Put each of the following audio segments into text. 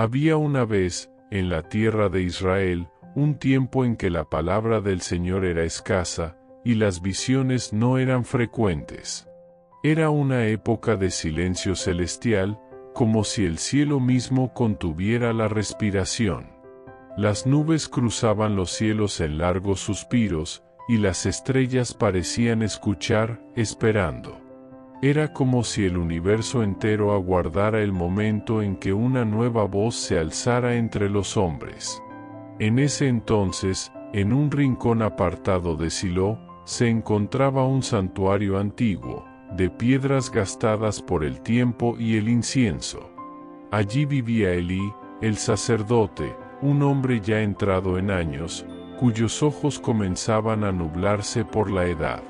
Había una vez, en la tierra de Israel, un tiempo en que la palabra del Señor era escasa, y las visiones no eran frecuentes. Era una época de silencio celestial, como si el cielo mismo contuviera la respiración. Las nubes cruzaban los cielos en largos suspiros, y las estrellas parecían escuchar, esperando. Era como si el universo entero aguardara el momento en que una nueva voz se alzara entre los hombres. En ese entonces, en un rincón apartado de Silo, se encontraba un santuario antiguo, de piedras gastadas por el tiempo y el incienso. Allí vivía Elí, el sacerdote, un hombre ya entrado en años, cuyos ojos comenzaban a nublarse por la edad.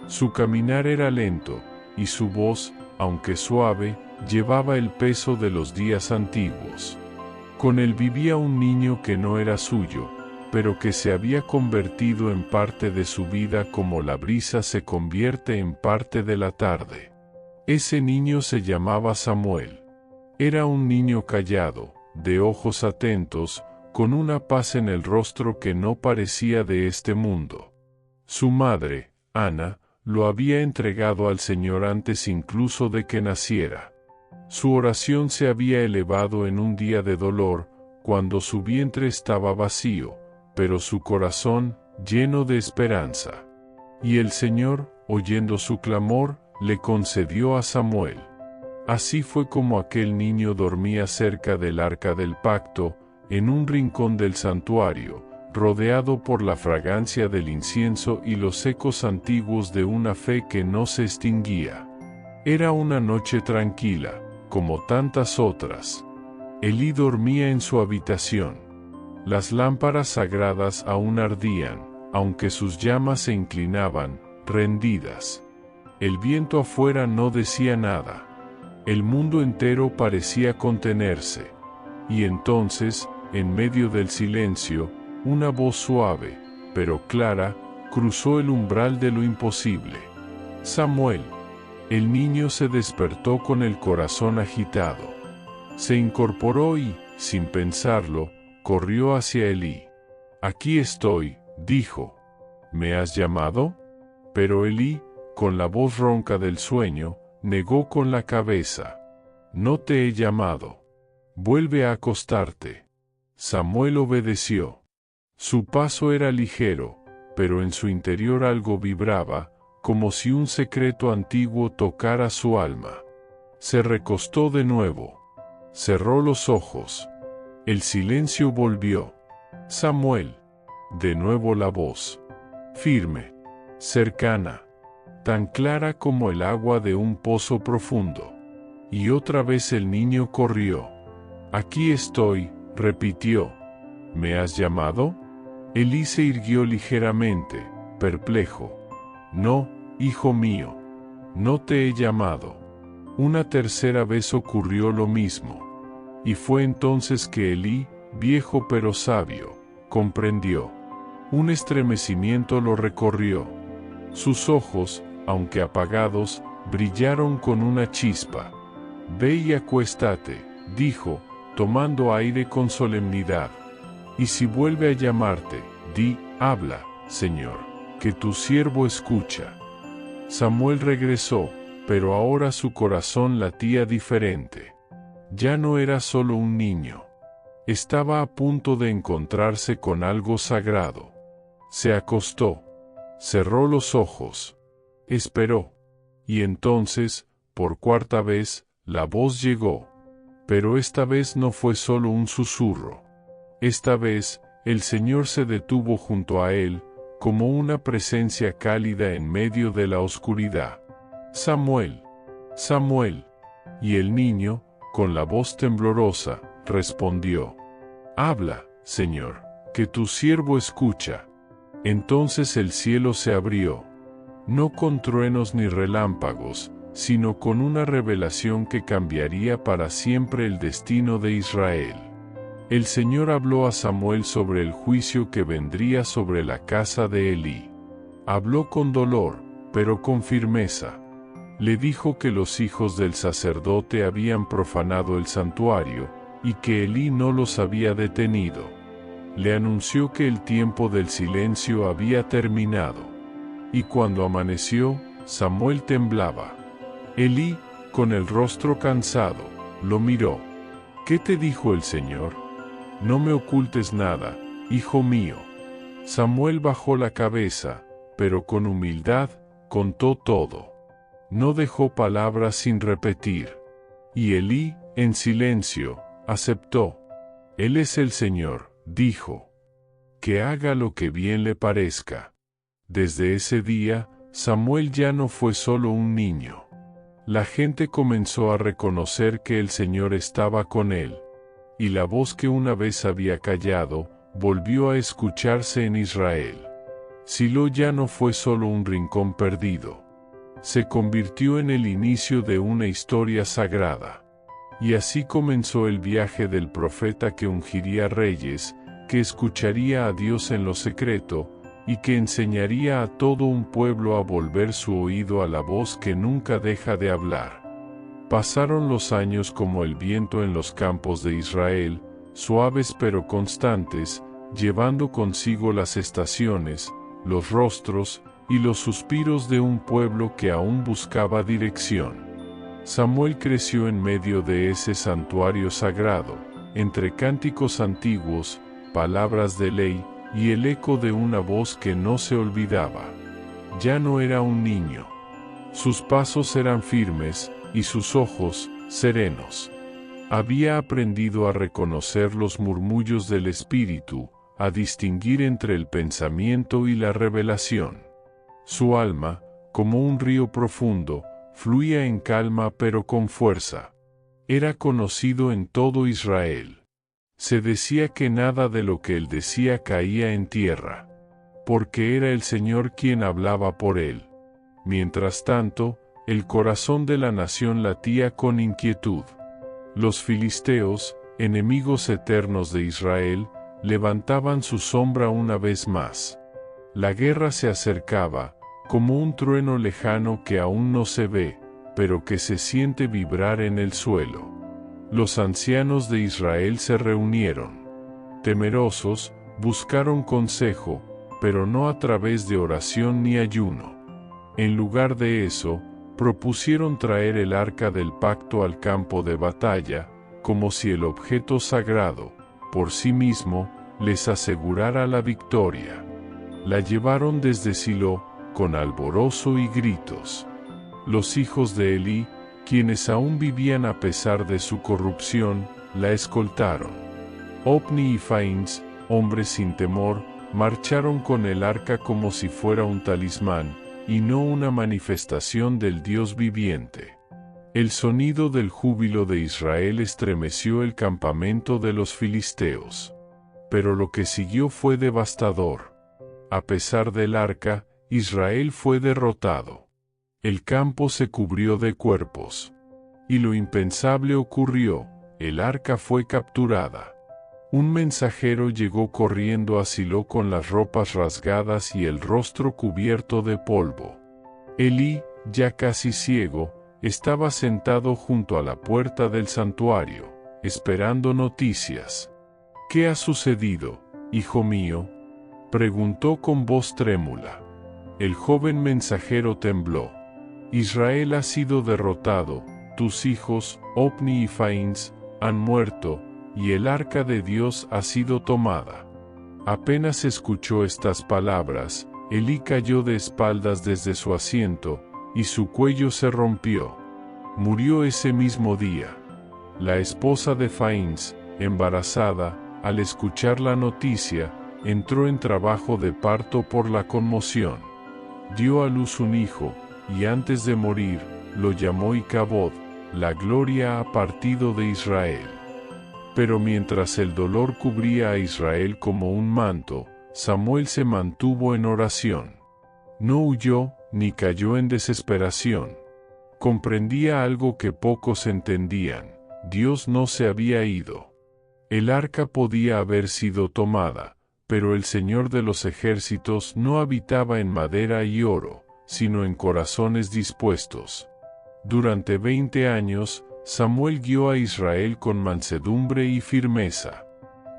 Su caminar era lento, y su voz, aunque suave, llevaba el peso de los días antiguos. Con él vivía un niño que no era suyo, pero que se había convertido en parte de su vida como la brisa se convierte en parte de la tarde. Ese niño se llamaba Samuel. Era un niño callado, de ojos atentos, con una paz en el rostro que no parecía de este mundo. Su madre, Ana, lo había entregado al Señor antes incluso de que naciera. Su oración se había elevado en un día de dolor, cuando su vientre estaba vacío, pero su corazón, lleno de esperanza. Y el Señor, oyendo su clamor, le concedió a Samuel. Así fue como aquel niño dormía cerca del arca del pacto, en un rincón del santuario, rodeado por la fragancia del incienso y los ecos antiguos de una fe que no se extinguía. Era una noche tranquila, como tantas otras. Elí dormía en su habitación. Las lámparas sagradas aún ardían, aunque sus llamas se inclinaban, rendidas. El viento afuera no decía nada. El mundo entero parecía contenerse. Y entonces, en medio del silencio, una voz suave, pero clara, cruzó el umbral de lo imposible. Samuel. El niño se despertó con el corazón agitado. Se incorporó y, sin pensarlo, corrió hacia Elí. «Aquí estoy», dijo. «¿Me has llamado?» Pero Elí, con la voz ronca del sueño, negó con la cabeza. «No te he llamado. Vuelve a acostarte». Samuel obedeció. Su paso era ligero, pero en su interior algo vibraba, como si un secreto antiguo tocara su alma. Se recostó de nuevo. Cerró los ojos. El silencio volvió. «Samuel». De nuevo la voz. Firme. Cercana. Tan clara como el agua de un pozo profundo. Y otra vez el niño corrió. «Aquí estoy», repitió. «¿Me has llamado?» Elí se irguió ligeramente, perplejo. «No, hijo mío. No te he llamado». Una tercera vez ocurrió lo mismo. Y fue entonces que Elí, viejo pero sabio, comprendió. Un estremecimiento lo recorrió. Sus ojos, aunque apagados, brillaron con una chispa. «Ve y acuéstate», dijo, tomando aire con solemnidad. «Y si vuelve a llamarte, di, habla, Señor, que tu siervo escucha». Samuel regresó, pero ahora su corazón latía diferente. Ya no era solo un niño. Estaba a punto de encontrarse con algo sagrado. Se acostó. Cerró los ojos. Esperó. Y entonces, por cuarta vez, la voz llegó. Pero esta vez no fue solo un susurro. Esta vez, el Señor se detuvo junto a él, como una presencia cálida en medio de la oscuridad. «Samuel, Samuel». Y el niño, con la voz temblorosa, respondió. «Habla, Señor, que tu siervo escucha». Entonces el cielo se abrió. No con truenos ni relámpagos, sino con una revelación que cambiaría para siempre el destino de Israel. El Señor habló a Samuel sobre el juicio que vendría sobre la casa de Elí. Habló con dolor, pero con firmeza. Le dijo que los hijos del sacerdote habían profanado el santuario, y que Elí no los había detenido. Le anunció que el tiempo del silencio había terminado. Y cuando amaneció, Samuel temblaba. Elí, con el rostro cansado, lo miró. ¿Qué te dijo el Señor? No me ocultes nada, hijo mío. Samuel bajó la cabeza, pero con humildad, contó todo. No dejó palabras sin repetir. Y Elí, en silencio, aceptó. Él es el Señor, dijo. Que haga lo que bien le parezca. Desde ese día, Samuel ya no fue solo un niño. La gente comenzó a reconocer que el Señor estaba con él. Y la voz que una vez había callado, volvió a escucharse en Israel. Silo ya no fue solo un rincón perdido. Se convirtió en el inicio de una historia sagrada. Y así comenzó el viaje del profeta que ungiría reyes, que escucharía a Dios en lo secreto, y que enseñaría a todo un pueblo a volver su oído a la voz que nunca deja de hablar. Pasaron los años como el viento en los campos de Israel, suaves pero constantes, llevando consigo las estaciones, los rostros y los suspiros de un pueblo que aún buscaba dirección. Samuel creció en medio de ese santuario sagrado, entre cánticos antiguos, palabras de ley, y el eco de una voz que no se olvidaba. Ya no era un niño. Sus pasos eran firmes, y sus ojos, serenos. Había aprendido a reconocer los murmullos del espíritu, a distinguir entre el pensamiento y la revelación. Su alma, como un río profundo, fluía en calma pero con fuerza. Era conocido en todo Israel. Se decía que nada de lo que él decía caía en tierra, porque era el Señor quien hablaba por él. Mientras tanto, el corazón de la nación latía con inquietud. Los filisteos, enemigos eternos de Israel, levantaban su sombra una vez más. La guerra se acercaba, como un trueno lejano que aún no se ve, pero que se siente vibrar en el suelo. Los ancianos de Israel se reunieron. Temerosos, buscaron consejo, pero no a través de oración ni ayuno. En lugar de eso, propusieron traer el arca del pacto al campo de batalla, como si el objeto sagrado, por sí mismo, les asegurara la victoria. La llevaron desde Silo, con alborozo y gritos. Los hijos de Elí, quienes aún vivían a pesar de su corrupción, la escoltaron. Ofni y Finees, hombres sin temor, marcharon con el arca como si fuera un talismán, y no una manifestación del Dios viviente. El sonido del júbilo de Israel estremeció el campamento de los filisteos. Pero lo que siguió fue devastador. A pesar del arca, Israel fue derrotado. El campo se cubrió de cuerpos. Y lo impensable ocurrió, el arca fue capturada. Un mensajero llegó corriendo a Silo con las ropas rasgadas y el rostro cubierto de polvo. Elí, ya casi ciego, estaba sentado junto a la puerta del santuario, esperando noticias. ¿Qué ha sucedido, hijo mío?, preguntó con voz trémula. El joven mensajero tembló. Israel ha sido derrotado, tus hijos, Ofni y Finees, han muerto, y el arca de Dios ha sido tomada. Apenas escuchó estas palabras, Elí cayó de espaldas desde su asiento, y su cuello se rompió. Murió ese mismo día. La esposa de Finees, embarazada, al escuchar la noticia, entró en trabajo de parto por la conmoción. Dio a luz un hijo, y antes de morir, lo llamó Icabod, la gloria ha partido de Israel. Pero mientras el dolor cubría a Israel como un manto, Samuel se mantuvo en oración. No huyó, ni cayó en desesperación. Comprendía algo que pocos entendían: Dios no se había ido. El arca podía haber sido tomada, pero el Señor de los ejércitos no habitaba en madera y oro, sino en corazones dispuestos. Durante 20 años, Samuel guió a Israel con mansedumbre y firmeza.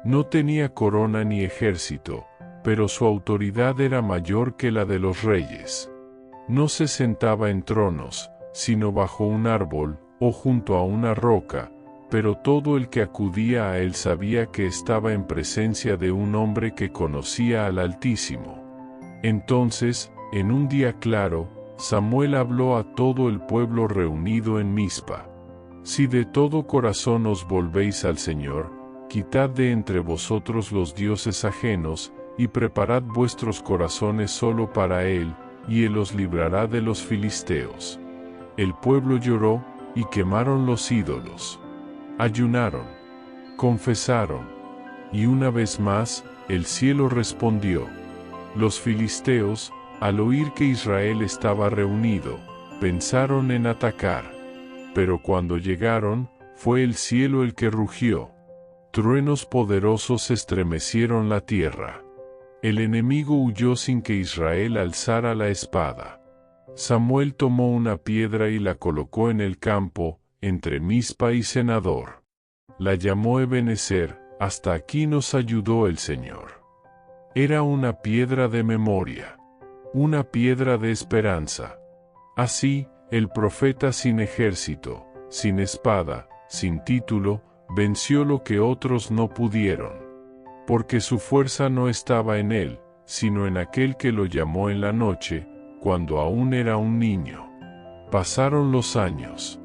No tenía corona ni ejército, pero su autoridad era mayor que la de los reyes. No se sentaba en tronos, sino bajo un árbol, o junto a una roca, pero todo el que acudía a él sabía que estaba en presencia de un hombre que conocía al Altísimo. Entonces, en un día claro, Samuel habló a todo el pueblo reunido en Mizpa. Si de todo corazón os volvéis al Señor, quitad de entre vosotros los dioses ajenos, y preparad vuestros corazones solo para Él, y Él os librará de los filisteos. El pueblo lloró, y quemaron los ídolos. Ayunaron, confesaron, y una vez más, el cielo respondió. Los filisteos, al oír que Israel estaba reunido, pensaron en atacar. Pero cuando llegaron, fue el cielo el que rugió. Truenos poderosos estremecieron la tierra. El enemigo huyó sin que Israel alzara la espada. Samuel tomó una piedra y la colocó en el campo, entre Mizpa y Senador. La llamó Ebenezer, hasta aquí nos ayudó el Señor. Era una piedra de memoria, una piedra de esperanza. Así, el profeta sin ejército, sin espada, sin título, venció lo que otros no pudieron. Porque su fuerza no estaba en él, sino en aquel que lo llamó en la noche, cuando aún era un niño. Pasaron los años.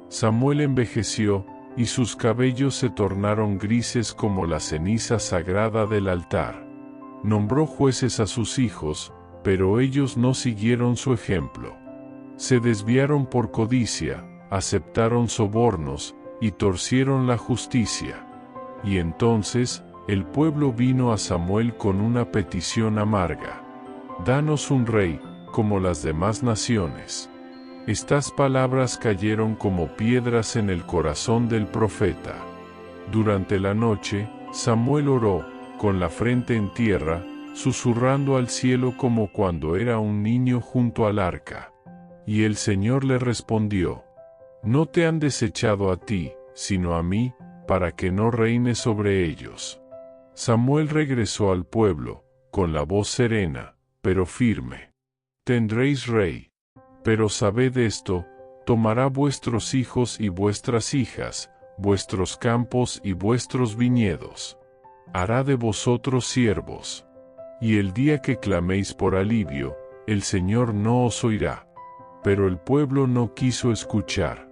Samuel envejeció, y sus cabellos se tornaron grises como la ceniza sagrada del altar. Nombró jueces a sus hijos, pero ellos no siguieron su ejemplo. Se desviaron por codicia, aceptaron sobornos, y torcieron la justicia. Y entonces, el pueblo vino a Samuel con una petición amarga. Danos un rey, como las demás naciones. Estas palabras cayeron como piedras en el corazón del profeta. Durante la noche, Samuel oró, con la frente en tierra, susurrando al cielo como cuando era un niño junto al arca. Y el Señor le respondió: No te han desechado a ti, sino a mí, para que no reine sobre ellos. Samuel regresó al pueblo, con la voz serena, pero firme. Tendréis rey. Pero sabed esto, tomará vuestros hijos y vuestras hijas, vuestros campos y vuestros viñedos. Hará de vosotros siervos. Y el día que claméis por alivio, el Señor no os oirá. Pero el pueblo no quiso escuchar.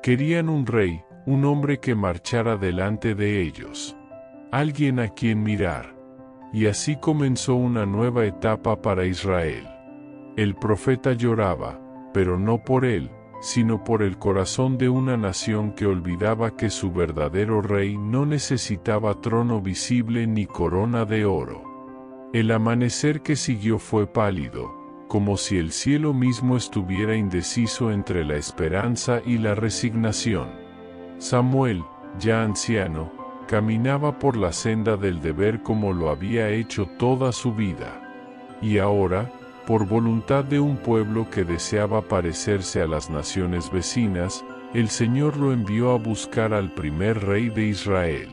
Querían un rey, un hombre que marchara delante de ellos. Alguien a quien mirar. Y así comenzó una nueva etapa para Israel. El profeta lloraba, pero no por él, sino por el corazón de una nación que olvidaba que su verdadero rey no necesitaba trono visible ni corona de oro. El amanecer que siguió fue pálido, como si el cielo mismo estuviera indeciso entre la esperanza y la resignación. Samuel, ya anciano, caminaba por la senda del deber como lo había hecho toda su vida. Y ahora, por voluntad de un pueblo que deseaba parecerse a las naciones vecinas, el Señor lo envió a buscar al primer rey de Israel.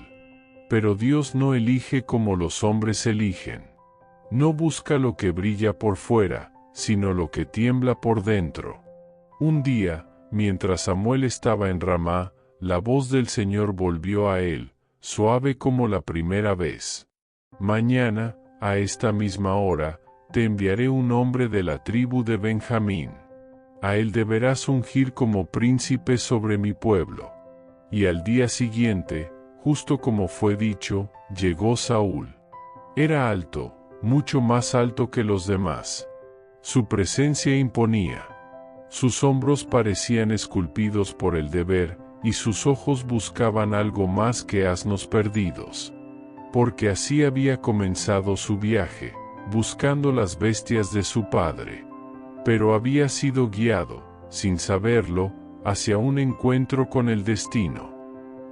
Pero Dios no elige como los hombres eligen. No busca lo que brilla por fuera, sino lo que tiembla por dentro. Un día, mientras Samuel estaba en Ramá, la voz del Señor volvió a él, suave como la primera vez. Mañana, a esta misma hora, te enviaré un hombre de la tribu de Benjamín. A él deberás ungir como príncipe sobre mi pueblo. Y al día siguiente, justo como fue dicho, llegó Saúl. Era alto, mucho más alto que los demás. Su presencia imponía. Sus hombros parecían esculpidos por el deber, y sus ojos buscaban algo más que asnos perdidos. Porque así había comenzado su viaje, buscando las bestias de su padre. Pero había sido guiado, sin saberlo, hacia un encuentro con el destino.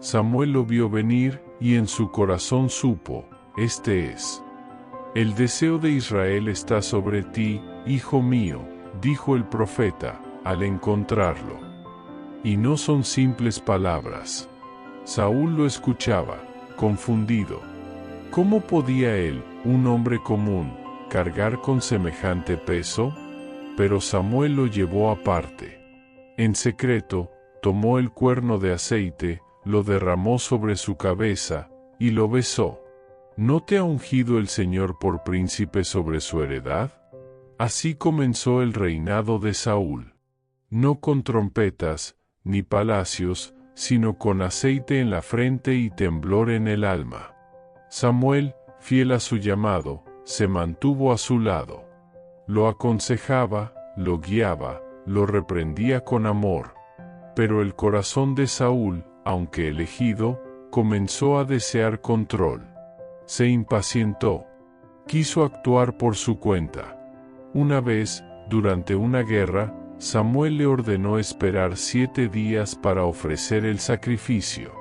Samuel lo vio venir, y en su corazón supo: este es. El deseo de Israel está sobre ti, hijo mío, dijo el profeta, al encontrarlo. Y no son simples palabras. Saúl lo escuchaba, confundido. ¿Cómo podía él, un hombre común, cargar con semejante peso? Pero Samuel lo llevó aparte. En secreto, tomó el cuerno de aceite, lo derramó sobre su cabeza, y lo besó. ¿No te ha ungido el Señor por príncipe sobre su heredad? Así comenzó el reinado de Saúl. No con trompetas, ni palacios, sino con aceite en la frente y temblor en el alma. Samuel, fiel a su llamado, se mantuvo a su lado. Lo aconsejaba, lo guiaba, lo reprendía con amor. Pero el corazón de Saúl, aunque elegido, comenzó a desear control. Se impacientó. Quiso actuar por su cuenta. Una vez, durante una guerra, Samuel le ordenó esperar 7 días para ofrecer el sacrificio.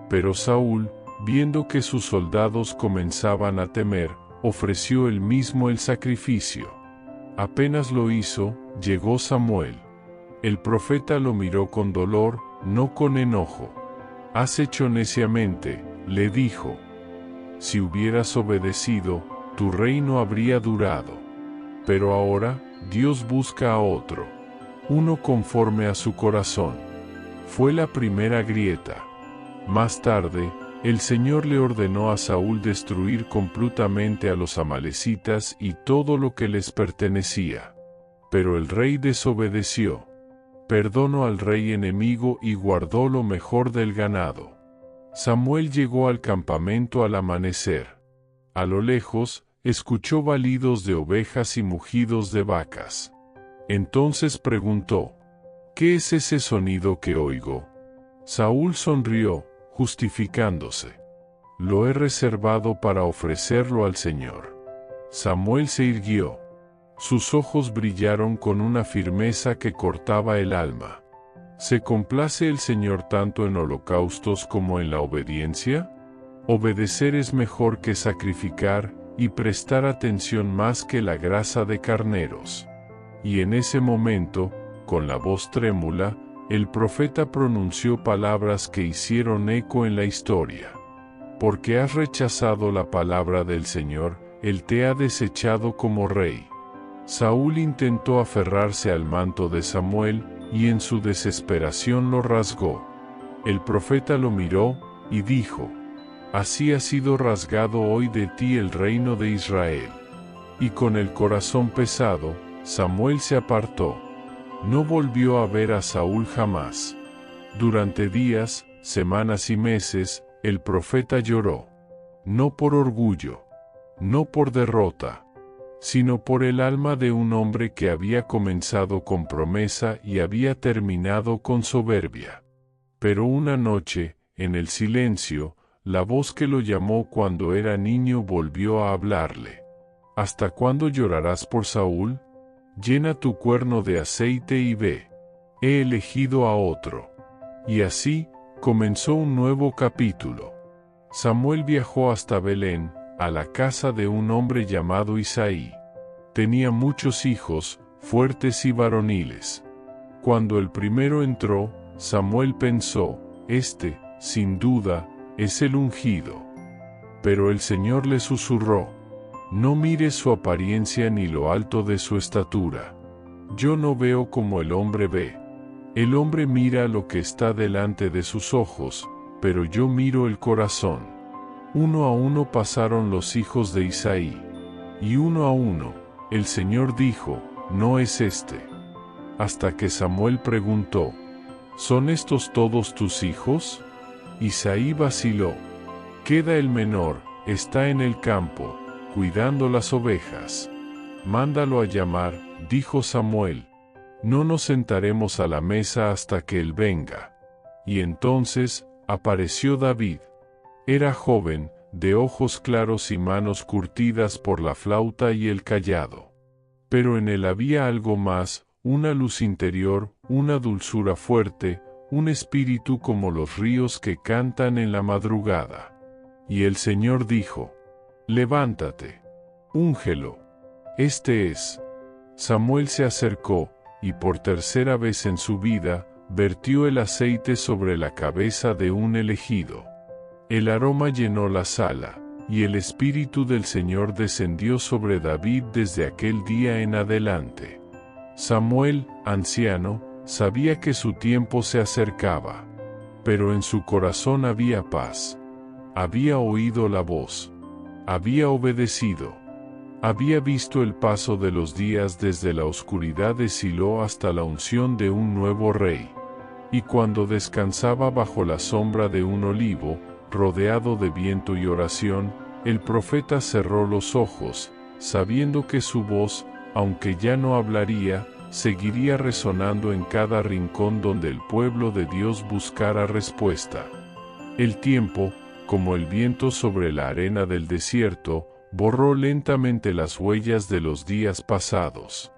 Pero Saúl, viendo que sus soldados comenzaban a temer, ofreció él mismo el sacrificio. Apenas lo hizo, llegó Samuel. El profeta lo miró con dolor, no con enojo. «Has hecho neciamente», le dijo. «Si hubieras obedecido, tu reino habría durado. Pero ahora, Dios busca a otro, uno conforme a su corazón». Fue la primera grieta. Más tarde, el Señor le ordenó a Saúl destruir completamente a los amalecitas y todo lo que les pertenecía. Pero el rey desobedeció. Perdonó al rey enemigo y guardó lo mejor del ganado. Samuel llegó al campamento al amanecer. A lo lejos, escuchó balidos de ovejas y mugidos de vacas. Entonces preguntó: «¿Qué es ese sonido que oigo?». Saúl sonrió, justificándose: «Lo he reservado para ofrecerlo al Señor». Samuel se irguió. Sus ojos brillaron con una firmeza que cortaba el alma. ¿Se complace el Señor tanto en holocaustos como en la obediencia? Obedecer es mejor que sacrificar, y prestar atención más que la grasa de carneros. Y en ese momento, con la voz trémula, el profeta pronunció palabras que hicieron eco en la historia. Porque has rechazado la palabra del Señor, Él te ha desechado como rey. Saúl intentó aferrarse al manto de Samuel, y en su desesperación lo rasgó. El profeta lo miró, y dijo: «Así ha sido rasgado hoy de ti el reino de Israel». Y con el corazón pesado, Samuel se apartó. No volvió a ver a Saúl jamás. Durante días, semanas y meses, el profeta lloró. No por orgullo, no por derrota, sino por el alma de un hombre que había comenzado con promesa y había terminado con soberbia. Pero una noche, en el silencio, la voz que lo llamó cuando era niño volvió a hablarle. ¿Hasta cuándo llorarás por Saúl? Llena tu cuerno de aceite y ve. He elegido a otro. Y así, comenzó un nuevo capítulo. Samuel viajó hasta Belén, a la casa de un hombre llamado Isaí. Tenía muchos hijos, fuertes y varoniles. Cuando el primero entró, Samuel pensó: «Este, sin duda, es el ungido». Pero el Señor le susurró: «No mires su apariencia ni lo alto de su estatura. Yo no veo como el hombre ve. El hombre mira lo que está delante de sus ojos, pero yo miro el corazón». Uno a uno pasaron los hijos de Isaí. Y uno a uno, el Señor dijo: «No es este». Hasta que Samuel preguntó: «¿Son estos todos tus hijos?». Isaí vaciló. «Queda el menor, está en el campo, cuidando las ovejas». «Mándalo a llamar», dijo Samuel. «No nos sentaremos a la mesa hasta que él venga». Y entonces, apareció David. Era joven, de ojos claros y manos curtidas por la flauta y el cayado. Pero en él había algo más, una luz interior, una dulzura fuerte, un espíritu como los ríos que cantan en la madrugada. Y el Señor dijo: «Levántate, úngelo. Este es». Samuel se acercó, y por tercera vez en su vida, vertió el aceite sobre la cabeza de un elegido. El aroma llenó la sala, y el Espíritu del Señor descendió sobre David desde aquel día en adelante. Samuel, anciano, sabía que su tiempo se acercaba, pero en su corazón había paz. Había oído la voz. Había obedecido. Había visto el paso de los días desde la oscuridad de Silo hasta la unción de un nuevo rey. Y cuando descansaba bajo la sombra de un olivo, rodeado de viento y oración, el profeta cerró los ojos, sabiendo que su voz, aunque ya no hablaría, seguiría resonando en cada rincón donde el pueblo de Dios buscara respuesta. El tiempo, como el viento sobre la arena del desierto, borró lentamente las huellas de los días pasados.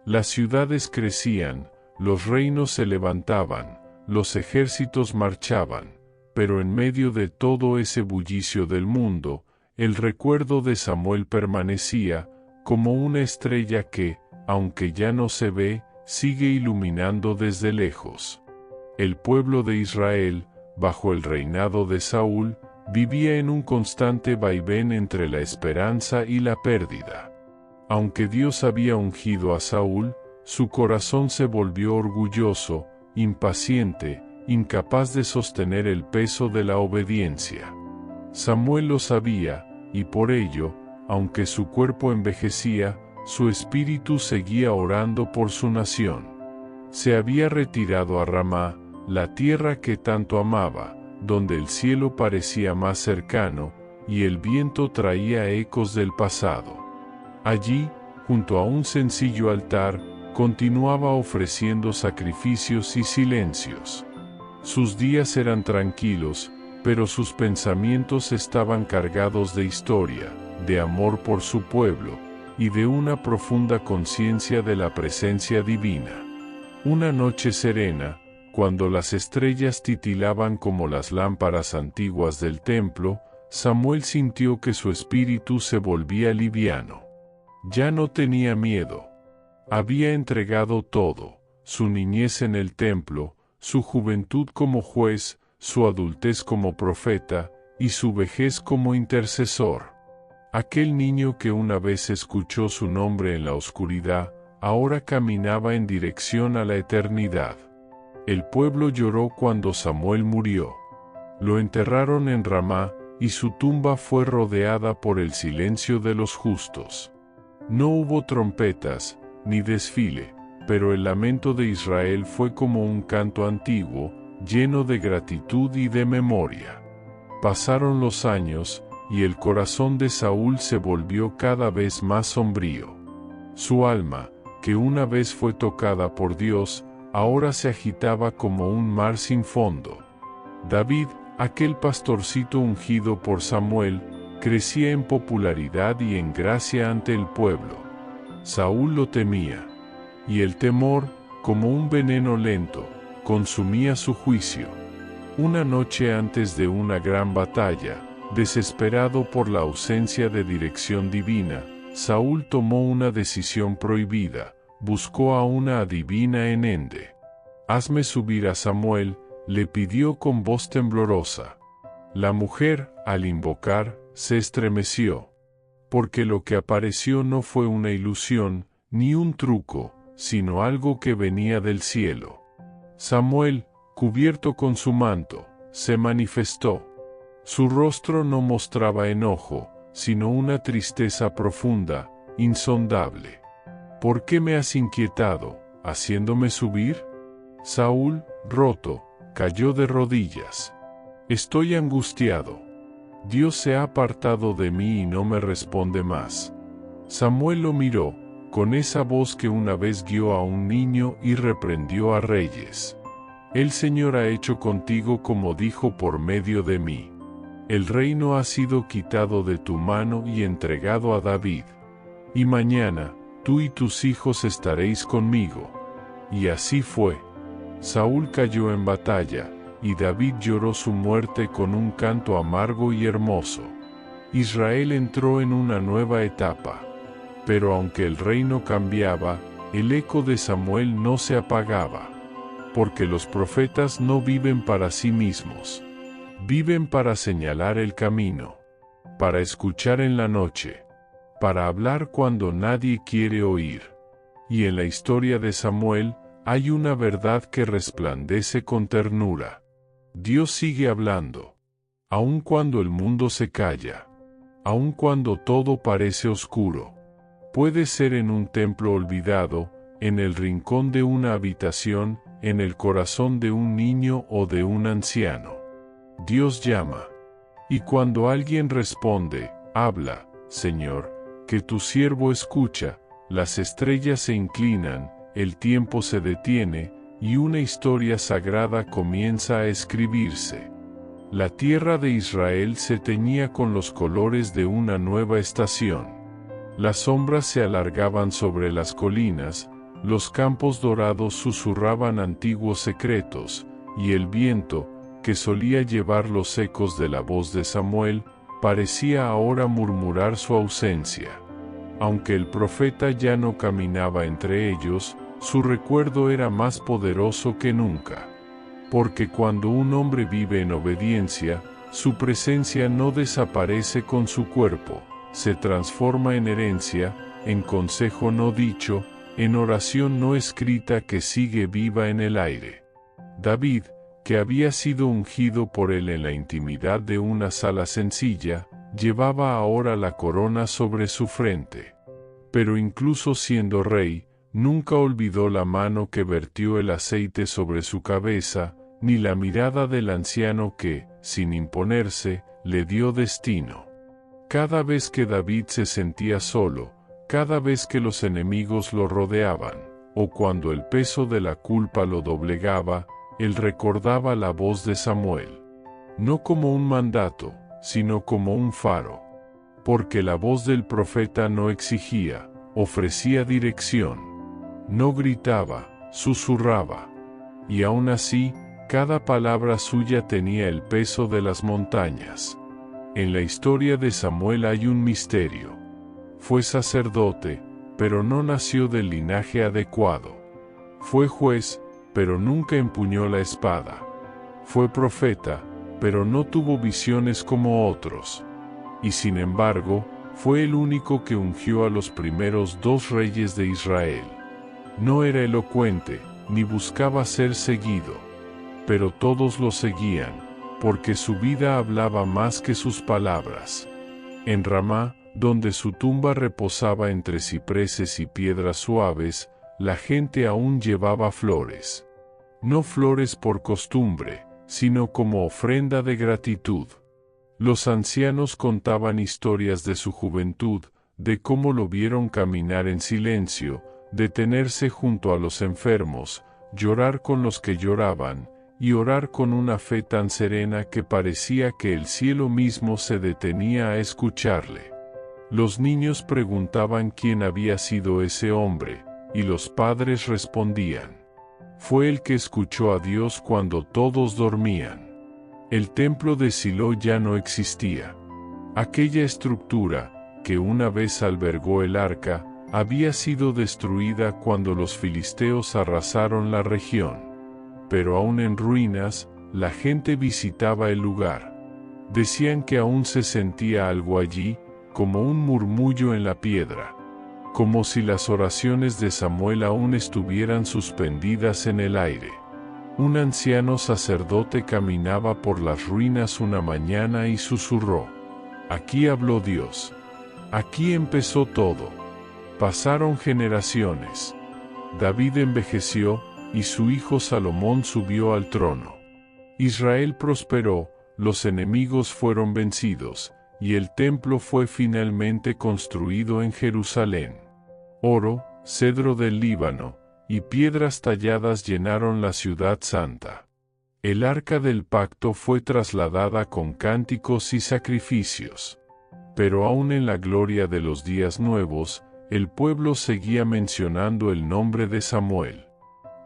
Las ciudades crecían, los reinos se levantaban, los ejércitos marchaban, pero en medio de todo ese bullicio del mundo, el recuerdo de Samuel permanecía, como una estrella que, aunque ya no se ve, sigue iluminando desde lejos. El pueblo de Israel, bajo el reinado de Saúl, vivía en un constante vaivén entre la esperanza y la pérdida. Aunque Dios había ungido a Saúl, su corazón se volvió orgulloso, impaciente, incapaz de sostener el peso de la obediencia. Samuel lo sabía, y por ello, aunque su cuerpo envejecía, su espíritu seguía orando por su nación. Se había retirado a Ramá, la tierra que tanto amaba, donde el cielo parecía más cercano, y el viento traía ecos del pasado. Allí, junto a un sencillo altar, continuaba ofreciendo sacrificios y silencios. Sus días eran tranquilos, pero sus pensamientos estaban cargados de historia, de amor por su pueblo, y de una profunda conciencia de la presencia divina. Una noche serena, cuando las estrellas titilaban como las lámparas antiguas del templo, Samuel sintió que su espíritu se volvía liviano. Ya no tenía miedo. Había entregado todo, su niñez en el templo, su juventud como juez, su adultez como profeta, y su vejez como intercesor. Aquel niño que una vez escuchó su nombre en la oscuridad, ahora caminaba en dirección a la eternidad. El pueblo lloró cuando Samuel murió. Lo enterraron en Ramá, y su tumba fue rodeada por el silencio de los justos. No hubo trompetas, ni desfile, pero el lamento de Israel fue como un canto antiguo, lleno de gratitud y de memoria. Pasaron los años, y el corazón de Saúl se volvió cada vez más sombrío. Su alma, que una vez fue tocada por Dios, ahora se agitaba como un mar sin fondo. David, aquel pastorcito ungido por Samuel, crecía en popularidad y en gracia ante el pueblo. Saúl lo temía, y el temor, como un veneno lento, consumía su juicio. Una noche antes de una gran batalla, desesperado por la ausencia de dirección divina, Saúl tomó una decisión prohibida, buscó a una adivina en Ende. «Hazme subir a Samuel», le pidió con voz temblorosa. La mujer, al invocar, se estremeció, porque lo que apareció no fue una ilusión, ni un truco, sino algo que venía del cielo. Samuel, cubierto con su manto, se manifestó. Su rostro no mostraba enojo, sino una tristeza profunda, insondable. «¿Por qué me has inquietado, haciéndome subir?» Saúl, roto, cayó de rodillas. «Estoy angustiado. Dios se ha apartado de mí y no me responde más». Samuel lo miró, con esa voz que una vez guió a un niño y reprendió a reyes. «El Señor ha hecho contigo como dijo por medio de mí. El reino ha sido quitado de tu mano y entregado a David. Y mañana, tú y tus hijos estaréis conmigo». Y así fue. Saúl cayó en batalla, y David lloró su muerte con un canto amargo y hermoso. Israel entró en una nueva etapa. Pero aunque el reino cambiaba, el eco de Samuel no se apagaba. porque los profetas no viven para sí mismos. Viven para señalar el camino, para escuchar en la noche, para hablar cuando nadie quiere oír. Y en la historia de Samuel, hay una verdad que resplandece con ternura. Dios sigue hablando, aun cuando el mundo se calla, aun cuando todo parece oscuro. Puede ser en un templo olvidado, en el rincón de una habitación, en el corazón de un niño o de un anciano. Dios llama. Y cuando alguien responde, habla, Señor, que tu siervo escucha, las estrellas se inclinan, el tiempo se detiene, y una historia sagrada comienza a escribirse. La tierra de Israel se teñía con los colores de una nueva estación. Las sombras se alargaban sobre las colinas, los campos dorados susurraban antiguos secretos, y el viento, que solía llevar los ecos de la voz de Samuel, parecía ahora murmurar su ausencia. Aunque el profeta ya no caminaba entre ellos, su recuerdo era más poderoso que nunca. Porque cuando un hombre vive en obediencia, su presencia no desaparece con su cuerpo, se transforma en herencia, en consejo no dicho, en oración no escrita que sigue viva en el aire. David, que había sido ungido por él en la intimidad de una sala sencilla, llevaba ahora la corona sobre su frente. Pero incluso siendo rey, nunca olvidó la mano que vertió el aceite sobre su cabeza, ni la mirada del anciano que, sin imponerse, le dio destino. Cada vez que David se sentía solo, cada vez que los enemigos lo rodeaban, o cuando el peso de la culpa lo doblegaba, él recordaba la voz de Samuel. No como un mandato, sino como un faro. Porque la voz del profeta no exigía, ofrecía dirección. No gritaba, susurraba. Y aún así, cada palabra suya tenía el peso de las montañas. En la historia de Samuel hay un misterio. Fue sacerdote, pero no nació del linaje adecuado. Fue juez, pero nunca empuñó la espada. Fue profeta, pero no tuvo visiones como otros. Y sin embargo, fue el único que ungió a los primeros 2 reyes de Israel. No era elocuente, ni buscaba ser seguido. Pero todos lo seguían, porque su vida hablaba más que sus palabras. En Ramá, donde su tumba reposaba entre cipreses y piedras suaves, la gente aún llevaba flores. No flores por costumbre, sino como ofrenda de gratitud. Los ancianos contaban historias de su juventud, de cómo lo vieron caminar en silencio, detenerse junto a los enfermos, llorar con los que lloraban, y orar con una fe tan serena que parecía que el cielo mismo se detenía a escucharle. Los niños preguntaban quién había sido ese hombre, y los padres respondían: fue el que escuchó a Dios cuando todos dormían. El templo de Silo ya no existía. Aquella estructura, que una vez albergó el arca, había sido destruida cuando los filisteos arrasaron la región. Pero aún en ruinas, la gente visitaba el lugar. Decían que aún se sentía algo allí, como un murmullo en la piedra. Como si las oraciones de Samuel aún estuvieran suspendidas en el aire. Un anciano sacerdote caminaba por las ruinas una mañana y susurró: aquí habló Dios. Aquí empezó todo. Pasaron generaciones. David envejeció, y su hijo Salomón subió al trono. Israel prosperó, los enemigos fueron vencidos, y el templo fue finalmente construido en Jerusalén. Oro, cedro del Líbano, y piedras talladas llenaron la ciudad santa. El arca del pacto fue trasladada con cánticos y sacrificios. Pero aún en la gloria de los días nuevos, el pueblo seguía mencionando el nombre de Samuel.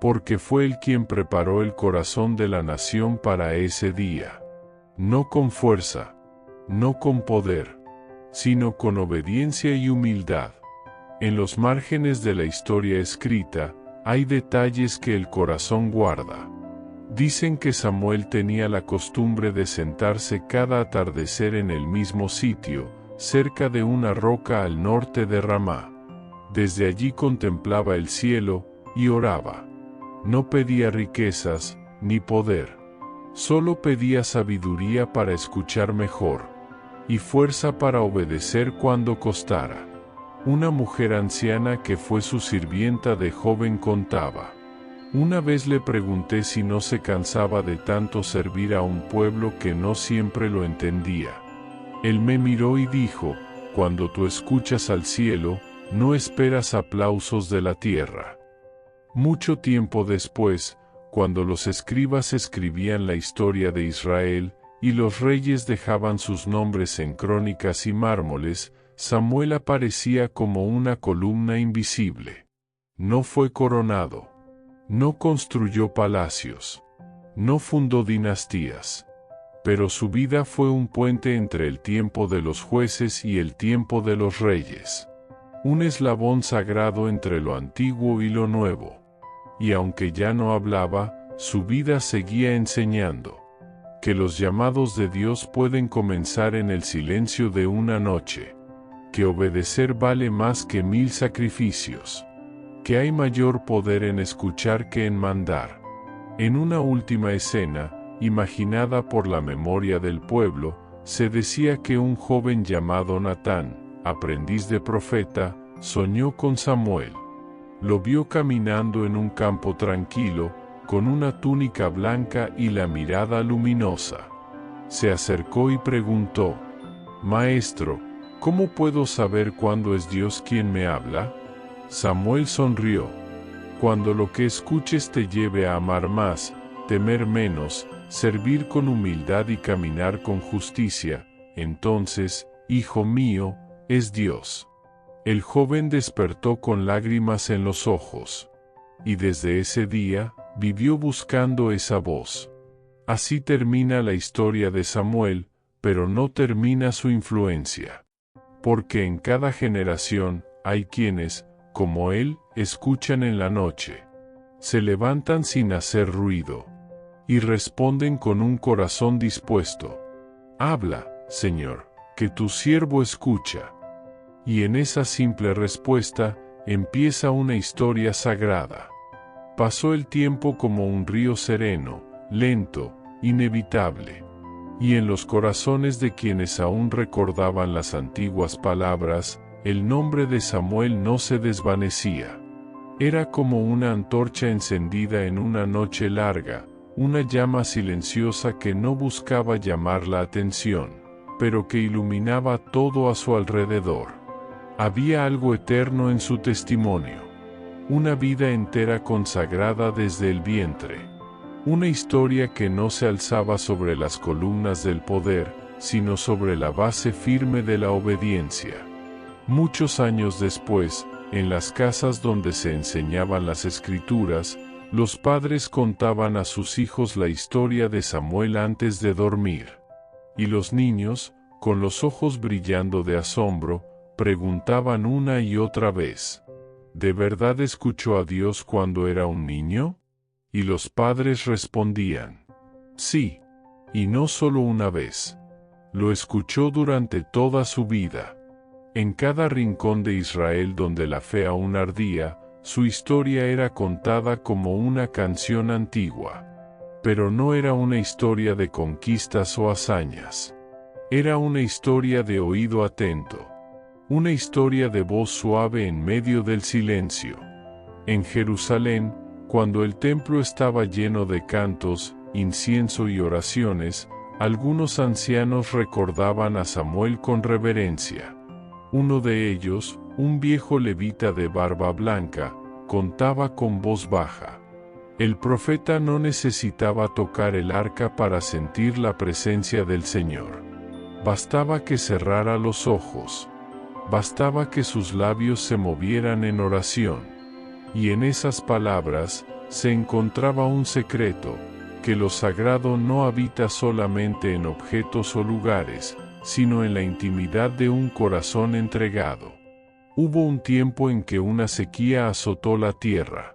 Porque fue él quien preparó el corazón de la nación para ese día. No con fuerza, no con poder, sino con obediencia y humildad. En los márgenes de la historia escrita, Hay detalles que el corazón guarda. Dicen que Samuel tenía la costumbre de sentarse cada atardecer en el mismo sitio, cerca de una roca al norte de Ramá. Desde allí contemplaba el cielo y oraba. No pedía riquezas ni poder. Solo pedía sabiduría para escuchar mejor y fuerza para obedecer cuando costara. Una mujer anciana que fue su sirvienta de joven contaba: una vez le pregunté si no se cansaba de tanto servir a un pueblo que no siempre lo entendía. Él me miró y dijo: cuando tú escuchas al cielo, no esperas aplausos de la tierra. Mucho tiempo después, cuando los escribas escribían la historia de Israel, y los reyes dejaban sus nombres en crónicas y mármoles, Samuel aparecía como una columna invisible. No fue coronado. No construyó palacios. No fundó dinastías. Pero su vida fue un puente entre el tiempo de los jueces y el tiempo de los reyes. Un eslabón sagrado entre lo antiguo y lo nuevo. Y aunque ya no hablaba, su vida seguía enseñando que los llamados de Dios pueden comenzar en el silencio de una noche, que obedecer vale más que 1000 sacrificios, que hay mayor poder en escuchar que en mandar. En una última escena, imaginada por la memoria del pueblo, se decía que un joven llamado Natán, aprendiz de profeta, soñó con Samuel. Lo vio caminando en un campo tranquilo, con una túnica blanca y la mirada luminosa. Se acercó y preguntó: Maestro, ¿cómo puedo saber cuándo es Dios quien me habla? Samuel sonrió. Cuando lo que escuches te lleve a amar más, temer menos, servir con humildad y caminar con justicia, entonces, hijo mío, es Dios. El joven despertó con lágrimas en los ojos. Y desde ese día, vivió buscando esa voz. Así termina la historia de Samuel, pero no termina su influencia. Porque en cada generación, hay quienes, como él, escuchan en la noche. Se levantan sin hacer ruido. Y responden con un corazón dispuesto. Habla, Señor, que tu siervo escucha. Y en esa simple respuesta, empieza una historia sagrada. Pasó el tiempo como un río sereno, lento, inevitable. Y en los corazones de quienes aún recordaban las antiguas palabras, el nombre de Samuel no se desvanecía. Era como una antorcha encendida en una noche larga, una llama silenciosa que no buscaba llamar la atención, pero que iluminaba todo a su alrededor. Había algo eterno en su testimonio. Una vida entera consagrada desde el vientre. Una historia que no se alzaba sobre las columnas del poder, sino sobre la base firme de la obediencia. Muchos años después, en las casas donde se enseñaban las Escrituras, los padres contaban a sus hijos la historia de Samuel antes de dormir. Y los niños, con los ojos brillando de asombro, preguntaban una y otra vez: ¿de verdad escuchó a Dios cuando era un niño? Y los padres respondían: sí, y no solo una vez. Lo escuchó durante toda su vida. En cada rincón de Israel donde la fe aún ardía, su historia era contada como una canción antigua. Pero no era una historia de conquistas o hazañas. Era una historia de oído atento. Una historia de voz suave en medio del silencio. En Jerusalén, cuando el templo estaba lleno de cantos, incienso y oraciones, algunos ancianos recordaban a Samuel con reverencia. Uno de ellos, un viejo levita de barba blanca, contaba con voz baja: el profeta no necesitaba tocar el arca para sentir la presencia del Señor. Bastaba que cerrara los ojos. Bastaba que sus labios se movieran en oración. Y en esas palabras, se encontraba un secreto, que lo sagrado no habita solamente en objetos o lugares, sino en la intimidad de un corazón entregado. Hubo un tiempo en que una sequía azotó la tierra.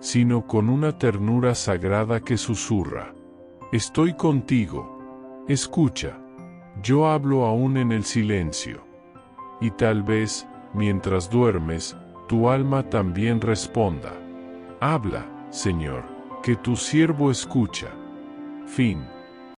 sino con una ternura sagrada que susurra: estoy contigo, escucha. Yo hablo aún en el silencio. Y tal vez, mientras duermes, tu alma también responda: habla, Señor, que tu siervo escucha. Fin.